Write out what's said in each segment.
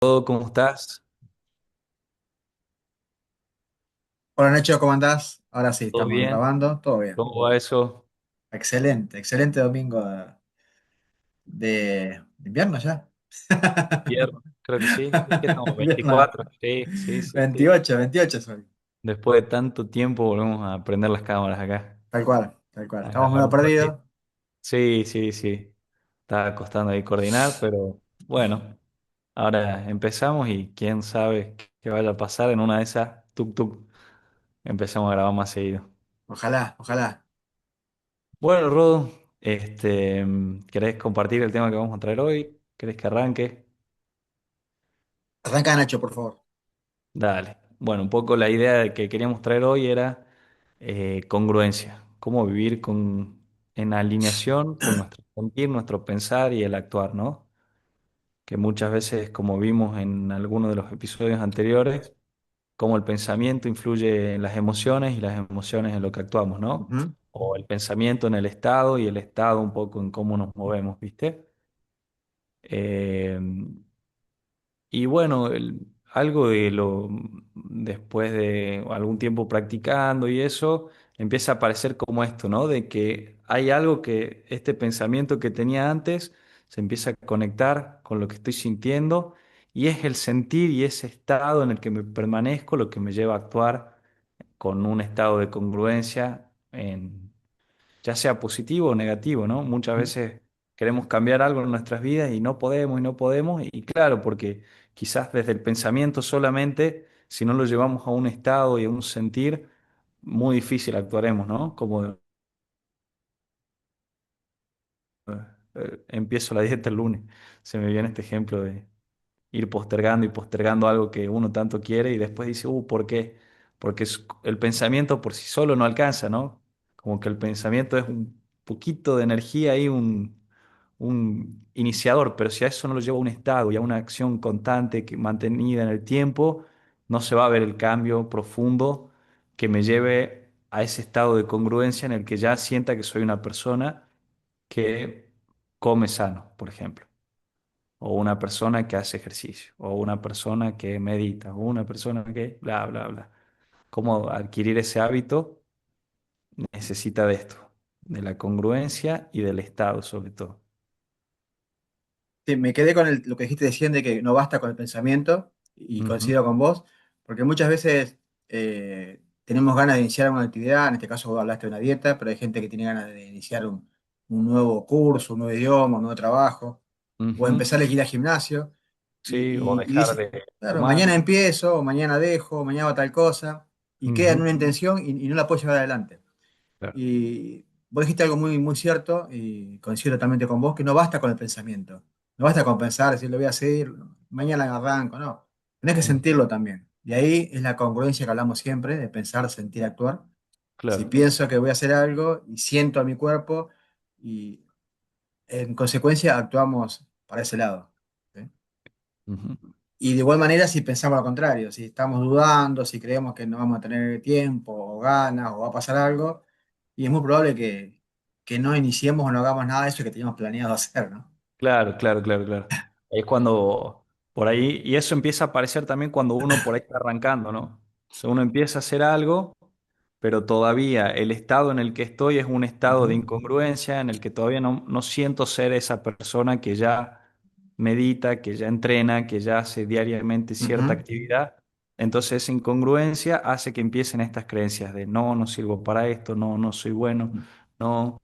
¿Cómo estás? Hola Nacho, ¿cómo andás? Ahora sí, ¿Todo estamos bien? grabando, todo bien. ¿Cómo va eso? Excelente, excelente domingo de invierno ya. Viernes, creo que sí. ¿Qué estamos? Invierno 24. Sí, sí, sí, sí. 28 soy. Después de tanto tiempo volvemos a prender las cámaras acá. Tal cual, tal cual. A Estamos grabar medio un ratito. perdidos. Sí, sí, sí. Está costando ahí coordinar, pero bueno, ahora empezamos y quién sabe qué vaya a pasar en una de esas tuk tuk. Empezamos a grabar más seguido. Ojalá, ojalá. Bueno, Rodo, ¿querés compartir el tema que vamos a traer hoy? ¿Querés que arranque? Arranca Nacho, por favor. Dale. Bueno, un poco la idea que queríamos traer hoy era congruencia. Cómo vivir en alineación con nuestro sentir, nuestro pensar y el actuar, ¿no? Que muchas veces, como vimos en algunos de los episodios anteriores, cómo el pensamiento influye en las emociones y las emociones en lo que actuamos, ¿no? Ujú. O el pensamiento en el estado y el estado un poco en cómo nos movemos, ¿viste? Eh, Y bueno, algo de después de algún tiempo practicando y eso, empieza a aparecer como esto, ¿no? De que hay algo que este pensamiento que tenía antes se empieza a conectar con lo que estoy sintiendo y es el sentir y ese estado en el que me permanezco lo que me lleva a actuar con un estado de congruencia ya sea positivo o negativo, ¿no? Muchas veces queremos cambiar algo en nuestras vidas y no podemos y no podemos. Y claro, porque quizás desde el pensamiento solamente, si no lo llevamos a un estado y a un sentir, muy difícil actuaremos, ¿no? Como empiezo la dieta el lunes, se me viene este ejemplo de ir postergando y postergando algo que uno tanto quiere y después dice, ¿por qué? Porque el pensamiento por sí solo no alcanza, ¿no? Como que el pensamiento es un poquito de energía ahí, un iniciador, pero si a eso no lo lleva a un estado y a una acción constante, que, mantenida en el tiempo, no se va a ver el cambio profundo que me lleve a ese estado de congruencia en el que ya sienta que soy una persona que come sano, por ejemplo, o una persona que hace ejercicio, o una persona que medita, o una persona que bla, bla, bla. ¿Cómo adquirir ese hábito? Necesita de esto, de la congruencia y del estado sobre todo. Sí, me quedé con lo que dijiste recién de que no basta con el pensamiento y Ujú, coincido con vos, porque muchas veces tenemos ganas de iniciar una actividad, en este caso vos hablaste de una dieta, pero hay gente que tiene ganas de iniciar un nuevo curso, un nuevo idioma, un nuevo trabajo, o ujú. empezar a ir al gimnasio Sí, o y dejar dice, de claro, mañana fumar. empiezo, o mañana dejo, o mañana hago tal cosa, y queda en Ujú, una intención y no la puedo llevar adelante. claro. Y vos dijiste algo muy, muy cierto, y coincido totalmente con vos, que no basta con el pensamiento. No basta con pensar, decir, lo voy a hacer, mañana arranco, no. Tenés que Mm, sentirlo también. Y ahí es la congruencia que hablamos siempre, de pensar, sentir, actuar. Si claro. pienso que voy a hacer algo y siento a mi cuerpo, y en consecuencia actuamos para ese lado. ¿Sí? Ujú, Y de igual manera, si pensamos lo contrario, si estamos dudando, si creemos que no vamos a tener tiempo o ganas o va a pasar algo, y es muy probable que no iniciemos o no hagamos nada de eso que teníamos planeado hacer, ¿no? claro, claro, claro, claro. Es cuando por ahí, y eso empieza a aparecer también cuando uno por ahí está arrancando, ¿no? O sea, uno empieza a hacer algo, pero todavía el estado en el que estoy es un estado de Ujú, incongruencia en el que todavía no siento ser esa persona que ya medita, que ya entrena, que ya hace diariamente cierta ujú. actividad. Entonces esa incongruencia hace que empiecen estas creencias de no sirvo para esto, no soy bueno, no,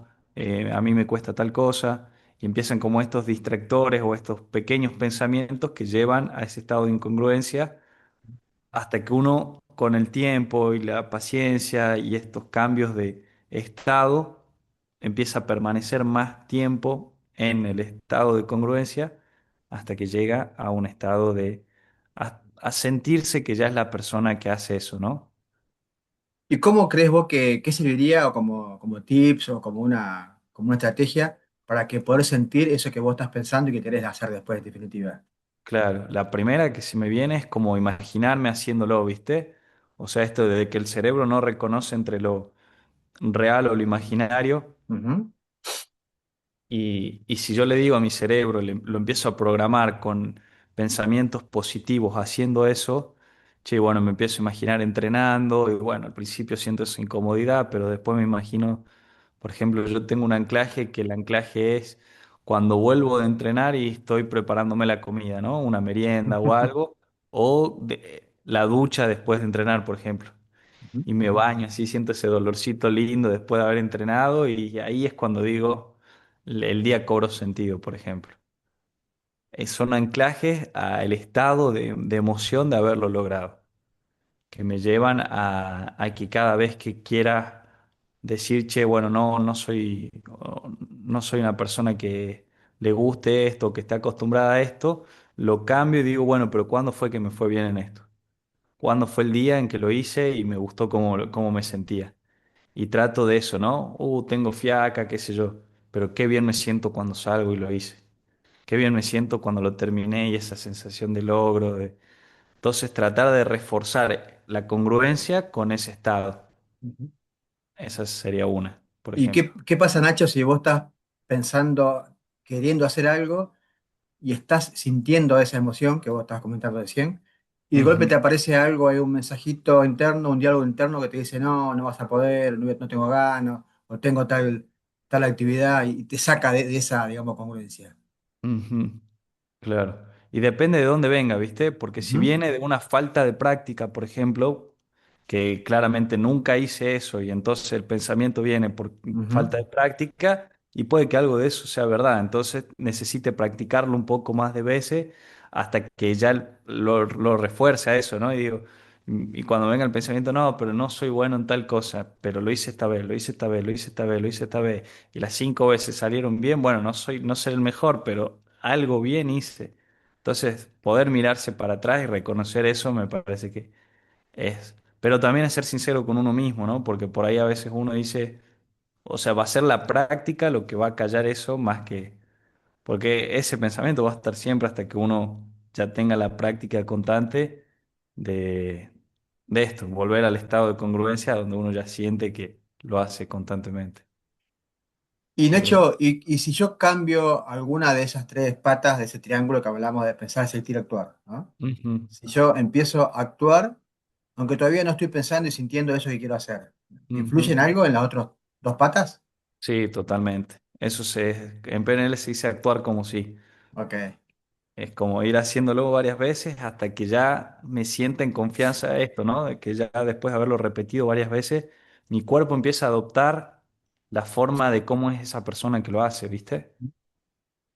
a mí me cuesta tal cosa. Y empiezan como estos distractores o estos pequeños pensamientos que llevan a ese estado de incongruencia hasta que uno con el tiempo y la paciencia y estos cambios de estado empieza a permanecer más tiempo en el estado de congruencia hasta que llega a un estado de a sentirse que ya es la persona que hace eso, ¿no? ¿Y cómo crees vos que serviría o como tips o como una estrategia para que poder sentir eso que vos estás pensando y que querés hacer después, en definitiva? Claro, la primera que se me viene es como imaginarme haciéndolo, ¿viste? O sea, esto de que el cerebro no reconoce entre lo real o lo imaginario. Ujú. Y si yo le digo a mi cerebro, lo empiezo a programar pensamientos positivos haciendo eso, che, bueno, me empiezo a imaginar entrenando y bueno, al principio siento esa incomodidad, pero después me imagino, por ejemplo, yo tengo un anclaje que el anclaje es cuando vuelvo de entrenar y estoy preparándome la comida, ¿no? Una merienda o algo, o la ducha después de entrenar, por ejemplo. Ujú. Y me baño así, siento ese dolorcito lindo después de haber entrenado y ahí es cuando digo, el día cobró sentido, por ejemplo. Son anclajes al estado de emoción de haberlo logrado, que me llevan a que cada vez que quiera decir, che, bueno, no soy una persona que le guste esto, que esté acostumbrada a esto, lo cambio y digo, bueno, pero ¿cuándo fue que me fue bien en esto? ¿Cuándo fue el día en que lo hice y me gustó cómo me sentía? Y trato de eso, ¿no? Tengo fiaca, qué sé yo, pero qué bien me siento cuando salgo y lo hice. Qué bien me siento cuando lo terminé y esa sensación de logro. Entonces, tratar de reforzar la congruencia con ese estado. Ujú. Esa sería una, por ¿Y ejemplo. qué pasa, Nacho, si vos estás pensando, queriendo hacer algo y estás sintiendo esa emoción que vos estabas comentando recién, y de golpe Ujú, te aparece algo, hay un mensajito interno, un diálogo interno que te dice, no, no vas a poder, no tengo ganas, o tengo tal actividad, y te saca de esa, digamos, congruencia. ujú. Claro. Y depende de dónde venga, ¿viste? Porque si Ujú, viene de una falta de práctica, por ejemplo, que claramente nunca hice eso y entonces el pensamiento viene por ujú, falta de práctica y puede que algo de eso sea verdad. Entonces necesite practicarlo un poco más de veces hasta que ya lo refuerce a eso, ¿no? Y cuando venga el pensamiento, no, pero no soy bueno en tal cosa, pero lo hice esta vez, lo hice esta vez, lo hice esta vez, lo hice esta vez y las 5 veces salieron bien, bueno, no soy el mejor, pero algo bien hice. Entonces, poder mirarse para atrás y reconocer eso me parece que es. Pero también es ser sincero con uno mismo, ¿no? Porque por ahí a veces uno dice, o sea, va a ser la práctica lo que va a callar eso más que. Porque ese pensamiento va a estar siempre hasta que uno ya tenga la práctica constante de, de esto, volver al estado de congruencia donde uno ya siente que lo hace constantemente. Y Eh, Nacho, y si yo cambio alguna de esas tres patas de ese triángulo que hablamos de pensar, sentir, actuar, ¿no? ujú, Si yo empiezo a actuar, aunque todavía no estoy pensando y sintiendo eso que quiero hacer, ¿influye en ujú. algo en las otras dos patas? Sí, totalmente. En PNL se dice actuar como si. Ok. Es como ir haciéndolo varias veces hasta que ya me sienta en confianza de esto, ¿no? De que ya después de haberlo repetido varias veces, mi cuerpo empieza a adoptar la forma de cómo es esa persona que lo hace, ¿viste?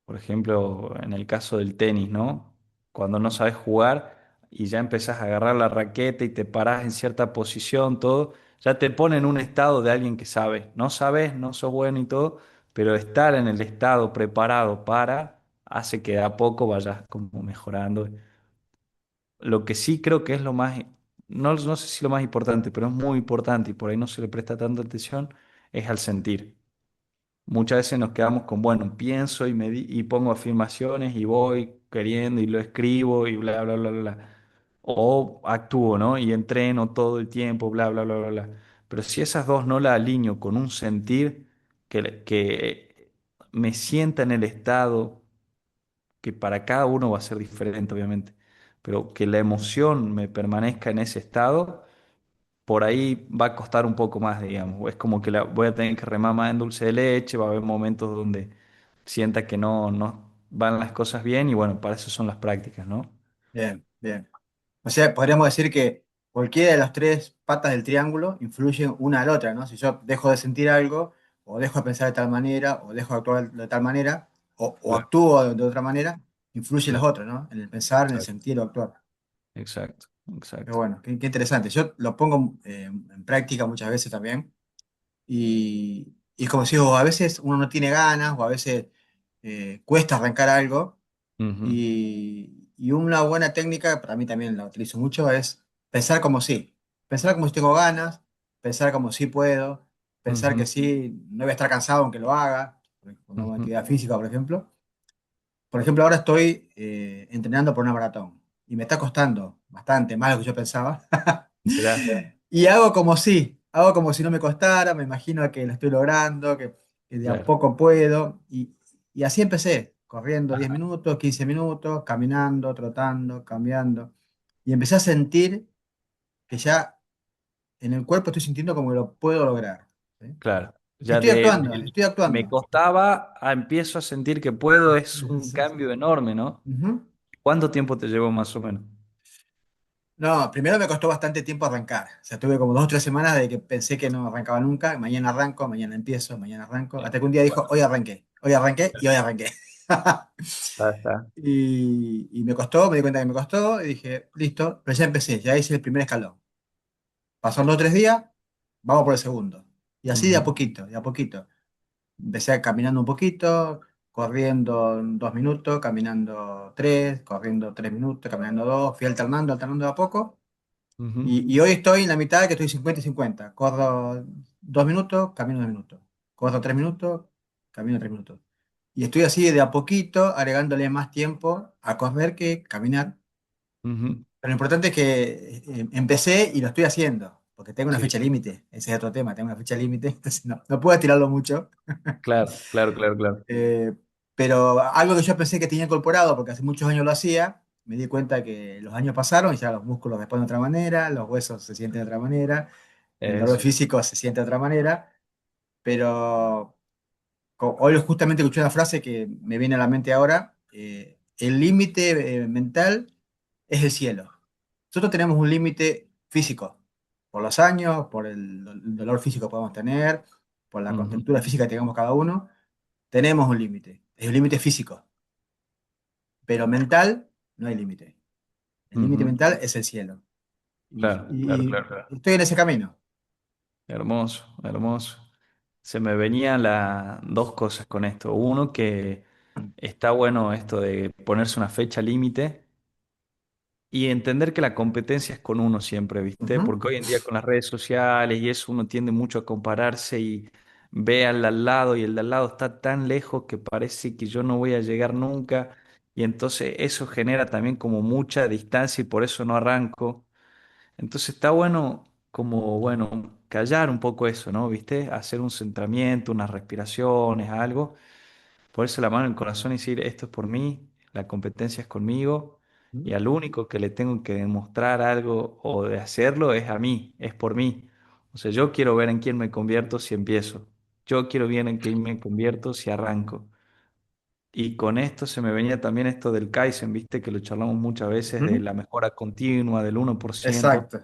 Por ejemplo, en el caso del tenis, ¿no? Cuando no sabes jugar y ya empezás a agarrar la raqueta y te parás en cierta posición, todo, ya te pone en un estado de alguien que sabe. No sabes, no sos bueno y todo, pero estar en el estado preparado para hace que de a poco vayas como mejorando. Lo que sí creo que es lo más, no sé si lo más importante, pero es muy importante y por ahí no se le presta tanta atención, es al sentir. Muchas veces nos quedamos con, bueno, pienso y pongo afirmaciones y voy queriendo y lo escribo y bla, bla, bla, bla, bla. O actúo, ¿no? Y entreno todo el tiempo, bla, bla, bla, bla, bla. Pero si esas dos no las alineo con un sentir que me sienta en el estado, que para cada uno va a ser diferente, obviamente, pero que la emoción me permanezca en ese estado por ahí va a costar un poco más, digamos. Es como que voy a tener que remar más en dulce de leche, va a haber momentos donde sienta que no van las cosas bien y bueno, para eso son las prácticas, ¿no? Bien, bien. O sea, podríamos decir que cualquiera de las tres patas del triángulo influyen una a la otra, ¿no? Si yo dejo de sentir algo, o dejo de pensar de tal manera, o dejo de actuar de tal manera, o Claro, actúo de otra manera, influyen las claro. otras, ¿no? En el pensar, en el Exacto, sentir o actuar. exacto, Qué exacto. bueno, qué interesante. Yo lo pongo en práctica muchas veces también. Y como si digo, a veces uno no tiene ganas, o a veces cuesta arrancar algo. Ujú, Y una buena técnica, para mí también la utilizo mucho, es pensar como sí. Pensar como si tengo ganas, pensar como si puedo, pensar que ujú, sí, no voy a estar cansado aunque lo haga, cuando hago ujú. actividad física, por ejemplo. Por ejemplo, ahora estoy entrenando por una maratón y me está costando bastante más de lo que yo pensaba. Mirá, Y hago como si no me costara, me imagino que lo estoy logrando, que de a claro. poco puedo. Y así empecé. corriendo 10 Ajá, minutos, 15 minutos, caminando, trotando, cambiando. Y empecé a sentir que ya en el cuerpo estoy sintiendo como que lo puedo lograr. ¿Sí? claro. Y Ya estoy de, actuando, estoy me actuando. costaba, empiezo a sentir que puedo, es un Sí. cambio enorme, ¿no? Ujú. ¿Cuánto tiempo te llevó más o menos? No, primero me costó bastante tiempo arrancar. O sea, tuve como 2 o 3 semanas de que pensé que no arrancaba nunca. Mañana arranco, mañana empiezo, mañana arranco. Sí. Hasta que un día dijo, Bueno, hoy arranqué y hoy arranqué. ya está. Y me costó, me di cuenta que me costó y dije, listo, pero ya empecé, ya hice el primer escalón. Pasaron 2 o 3 días, vamos por el segundo. Y así de a Ujú, poquito, de a poquito. Empecé caminando un poquito, corriendo 2 minutos, caminando tres, corriendo 3 minutos, caminando dos, fui alternando, alternando de a poco. ujú, Y hoy estoy en la mitad que estoy 50 y 50. Corro 2 minutos, camino 2 minutos. Corro 3 minutos, camino 3 minutos. Y estoy así de a poquito, agregándole más tiempo a correr que caminar. ujú. Pero lo importante es que empecé y lo estoy haciendo, porque tengo una Sí, fecha límite. Ese es otro tema, tengo una fecha límite, entonces no puedo estirarlo mucho. claro, claro, claro, claro. Eh, pero algo que yo pensé que tenía incorporado, porque hace muchos años lo hacía, me di cuenta que los años pasaron y ya los músculos responden de otra manera, los huesos se sienten de otra manera, el dolor Eso. físico se siente de otra manera, pero hoy justamente escuché una frase que me viene a la mente ahora, el límite mental es el cielo. Nosotros tenemos un límite físico, por los años, por el dolor físico que podemos tener, por la Ujú, contextura física que tengamos cada uno, tenemos un límite, es un límite físico, pero mental no hay límite. El límite ujú. mental es el cielo. Y, Claro, claro, y- claro, claro. y estoy en ese camino. Hermoso, hermoso. Se me venían dos cosas con esto. Uno, que está bueno esto de ponerse una fecha límite y entender que la competencia es con uno siempre, ¿viste? Ujú, Porque hoy en día con las redes sociales y eso uno tiende mucho a compararse y ve al de al lado y el de al lado está tan lejos que parece que yo no voy a llegar nunca y entonces eso genera también como mucha distancia y por eso no arranco. Entonces está bueno como, bueno, callar un poco eso, ¿no? ¿Viste? Hacer un centramiento, unas respiraciones, algo, ponerse la mano en el corazón y decir, esto es por mí, la competencia es conmigo, y ujú. al único que le tengo que demostrar algo o de hacerlo es a mí, es por mí. O sea, yo quiero ver en quién me convierto si empiezo. Yo quiero ver en quién me convierto si arranco. Y con esto se me venía también esto del Kaizen, viste, que lo charlamos muchas veces de Ujú. la mejora continua, del 1%. Exacto.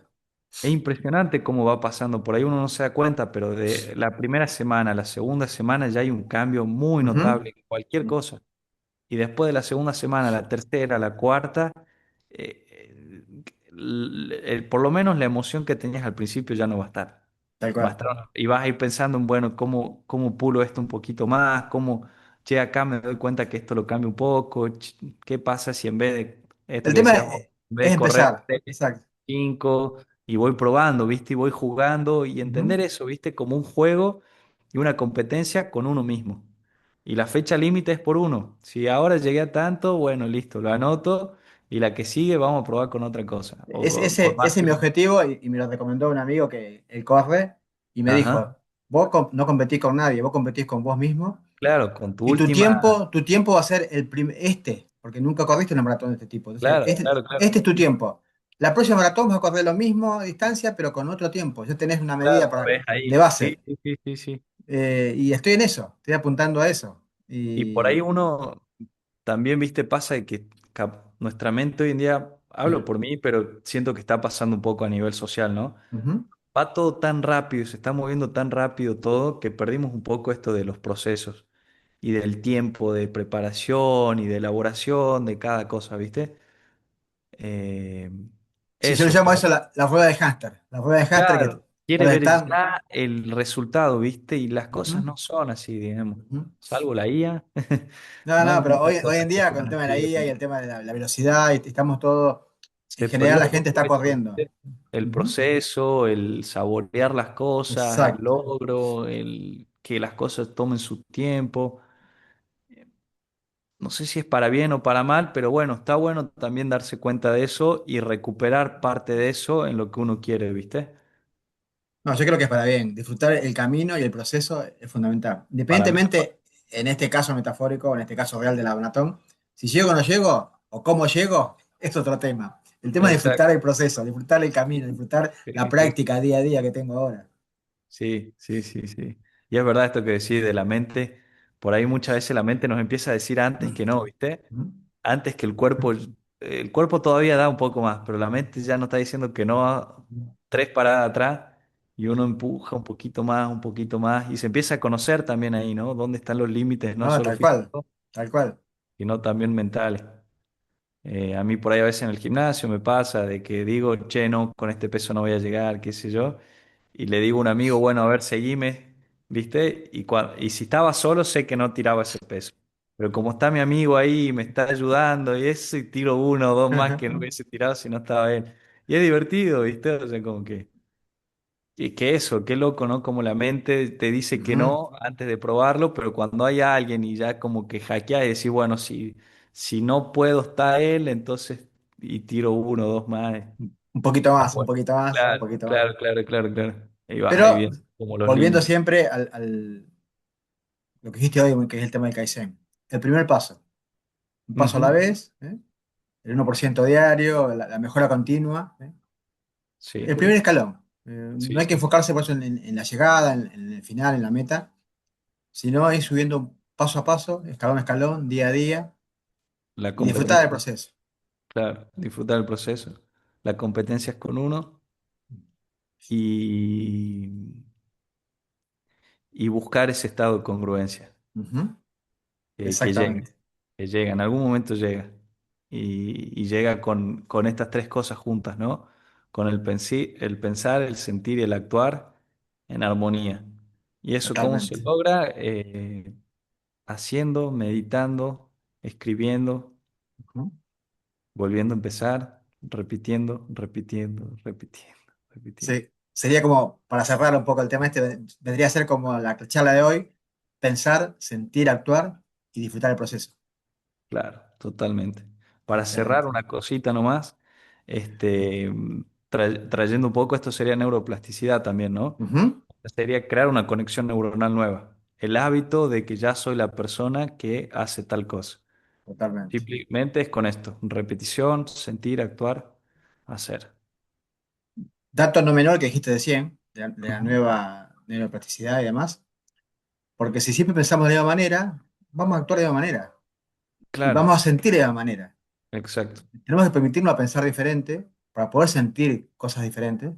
Es impresionante cómo va pasando, por ahí uno no se da cuenta, pero de la primera semana a la segunda semana ya hay un cambio muy Ujú. notable en cualquier cosa. Y después de la segunda semana, la tercera, la cuarta, por lo menos la emoción que tenías al principio ya no va a estar. Tal Va a cual. estar, y vas a ir pensando en, bueno, cómo pulo esto un poquito más, che, acá me doy cuenta que esto lo cambio un poco, qué pasa si en vez de esto El que tema decíamos, en vez es de correr empezar. Exacto. 5 y voy probando, ¿viste? Y voy jugando y Ujú. entender eso, ¿viste? Como un juego y una competencia con uno mismo. Y la fecha límite es por uno. Si ahora llegué a tanto, bueno, listo, lo anoto y la que sigue vamos a probar con otra cosa. O por más Ese es que... mi objetivo y me lo recomendó un amigo que él corre y me Ajá, dijo, vos no competís con nadie, vos competís con vos mismo claro, con tu y última... tu tiempo va a ser porque nunca corriste una maratón de este tipo. Entonces, Claro, claro, claro. este es tu tiempo. La próxima maratón vas a correr lo mismo distancia, pero con otro tiempo. Ya tenés una medida Claro, lo ves de ahí. Sí, base. sí, sí, sí, sí. Y estoy en eso, estoy apuntando a eso. Y por ahí Y, uno también, viste, pasa de que nuestra mente hoy en día, hablo por mí, pero siento que está pasando un poco a nivel social, ¿no? Ujú. Va todo tan rápido, se está moviendo tan rápido todo que perdimos un poco esto de los procesos y del tiempo de preparación y de elaboración de cada cosa, ¿viste? Eh, Sí, yo le eso, llamo a por eso la rueda de hámster. La rueda de hámster que claro, quiere todos ver están. ya el resultado, ¿viste? Y las cosas Ujú, no son así, digamos. ujú. Salvo la IA, No, no hay no, pero muchas hoy cosas en que día con el sean tema de así la de IA y como... el tema de la velocidad, y estamos todos, en Se general perdió la un gente poco está eso, corriendo. ¿viste? El Ujú. proceso, el saborear las cosas, el Exacto. logro, el que las cosas tomen su tiempo. No sé si es para bien o para mal, pero bueno, está bueno también darse cuenta de eso y recuperar parte de eso en lo que uno quiere, ¿viste? No, yo creo que es para bien. Disfrutar el camino y el proceso es fundamental. Para mí, Independientemente, en este caso metafórico, en este caso real de la maratón, si llego o no llego, o cómo llego, es otro tema. El tema es disfrutar Exacto. el proceso, disfrutar el camino, disfrutar Sí, la sí, práctica día a día que tengo ahora. sí, sí, sí, sí. Y es verdad esto que decís de la mente. Por ahí muchas veces la mente nos empieza a decir antes que no, ¿viste? Ujú. Antes que el cuerpo todavía da un poco más, pero la mente ya nos está diciendo que no tres paradas atrás y uno empuja un poquito más y se empieza a conocer también ahí, ¿no? ¿Dónde están los límites, no No, solo tal cual, físicos, tal cual. sino también mentales? A mí por ahí a veces en el gimnasio me pasa de que digo, che, no, con este peso no voy a llegar, qué sé yo, y le digo a un amigo, bueno, a ver, seguime, ¿viste? Y si estaba solo sé que no tiraba ese peso. Pero como está mi amigo ahí y me está ayudando y eso, y tiro uno o dos más que no hubiese tirado si no estaba él. Y es divertido, ¿viste? O sea, como que eso, qué loco, ¿no? Como la mente te dice que Ujú. no antes de probarlo, pero cuando hay alguien y ya como que hackea y decir, bueno, si no puedo está él, entonces y tiro uno o dos más. Un poquito Está más, un bueno. poquito más, un Claro, poquito más. claro, claro, claro, claro. Ahí vas ahí Pero bien, como los volviendo límites. siempre lo que dijiste hoy, que es el tema del Kaizen. El primer paso, un paso a la Ujú. vez, ¿eh? El 1% diario, la mejora continua, ¿eh? El Sí, primer escalón. sí, No hay que sí. enfocarse por eso en la llegada, en el final, en la meta, sino ir subiendo paso a paso, escalón a escalón, día a día, La y disfrutar del competencia, proceso. claro, disfrutar el proceso. La competencia es con uno y, y buscar ese estado de congruencia. Ujú. Que llega, Exactamente, que llega, en algún momento llega. Y llega con estas tres cosas juntas, ¿no? Con el pensar, el sentir y el actuar en armonía. ¿Y eso cómo se totalmente. logra? Haciendo, meditando, escribiendo, Ujú. volviendo a empezar, repitiendo, repitiendo, repitiendo, repitiendo. Sí, sería como, para cerrar un poco el tema este, vendría a ser como la charla de hoy, pensar, sentir, actuar y disfrutar el proceso. Claro, totalmente. Para cerrar Excelente. una cosita nomás, este, trayendo un poco, esto sería neuroplasticidad también, ¿no? Ujú. Sería crear una conexión neuronal nueva. El hábito de que ya soy la persona que hace tal cosa. Totalmente. Simplemente es con esto, repetición, sentir, actuar, hacer. Dato no menor que dijiste de 100 de la Ujú. nueva neuroplasticidad y demás, porque si siempre pensamos de la misma manera, vamos a actuar de la misma manera y Claro, vamos a sentir de la misma manera. exacto. Tenemos que permitirnos a pensar diferente para poder sentir cosas diferentes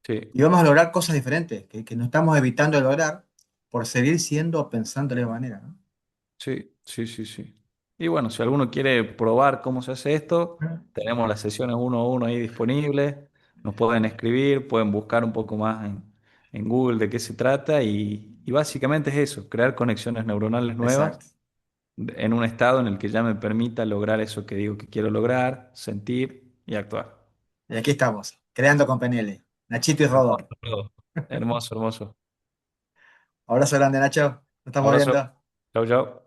Sí. y vamos a lograr cosas diferentes que no estamos evitando de lograr por seguir siendo o pensando de la misma manera, ¿no? Sí, sí, sí, sí. Y bueno, si alguno quiere probar cómo se hace esto, tenemos las sesiones uno a uno ahí disponibles. Nos pueden escribir, pueden buscar un poco más en Google de qué se trata y básicamente es eso, crear conexiones neuronales nuevas Exacto. en un estado en el que ya me permita lograr eso que digo que quiero lograr, sentir y actuar. Y aquí estamos, creando con PNL. Nachito y Hermoso, Rodó. todo. Hermoso, hermoso. Abrazo grande, Nacho. Nos estamos Abrazo. viendo. Chau, chau.